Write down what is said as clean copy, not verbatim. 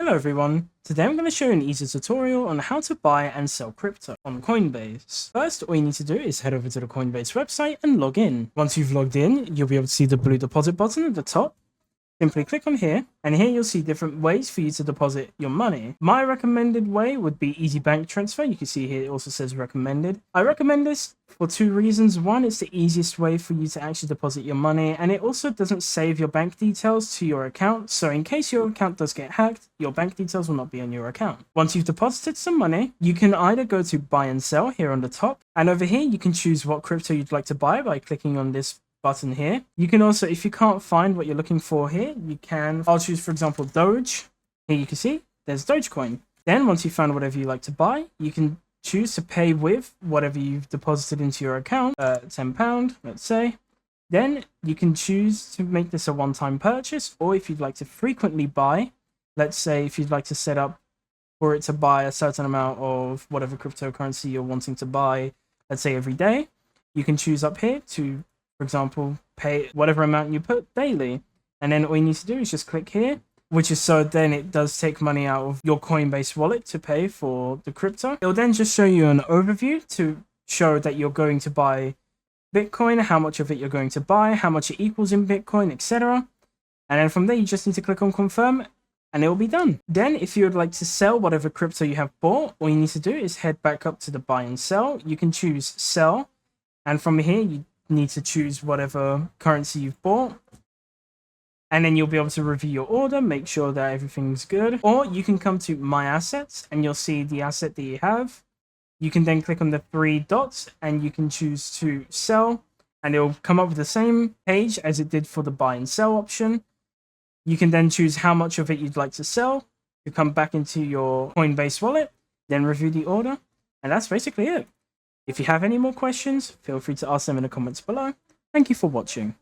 Hello everyone, today I'm going to show you an easy tutorial on how to buy and sell crypto on Coinbase. First, all you need to do is head over to the Coinbase website and log in. Once you've logged in, you'll be able to see the blue deposit button at the top. Simply click on here, and here you'll see different ways for you to deposit your money. My recommended way would be easy bank transfer. You can see here it also says recommended. I recommend this for two reasons. One, it's the easiest way for you to actually deposit your money, and it also doesn't save your bank details to your account. So in case your account does get hacked, your bank details will not be on your account. Once you've deposited some money, you can either go to buy and sell here on the top, and over here you can choose what crypto you'd like to buy by clicking on this button here. You can also, if you can't find what you're looking for here, I'll choose, for example, Doge. Here you can see there's Dogecoin. Then once you found whatever you like to buy, you can choose to pay with whatever you've deposited into your account, £10, let's say. Then you can choose to make this a one-time purchase, or if you'd like to frequently buy, let's say if you'd like to set up for it to buy a certain amount of whatever cryptocurrency you're wanting to buy, let's say every day, you can choose up here to, for example, pay whatever amount you put daily. And then all you need to do is just click here, which is so then it does take money out of your Coinbase wallet to pay for the crypto. It'll then just show you an overview to show that you're going to buy Bitcoin, how much of it you're going to buy, how much it equals in Bitcoin, etc. And then from there, you just need to click on confirm and it will be done. Then if you would like to sell whatever crypto you have bought, all you need to do is head back up to the buy and sell. You can choose sell, and from here, you need to choose whatever currency you've bought, and then you'll be able to review your order, make sure that everything's good. Or you can come to my assets and you'll see the asset that you have. You can then click on the three dots and you can choose to sell, and it'll come up with the same page as it did for the buy and sell option. You can then choose how much of it you'd like to sell to come back into your Coinbase wallet, then review the order, and that's basically it. If you have any more questions, feel free to ask them in the comments below. Thank you for watching.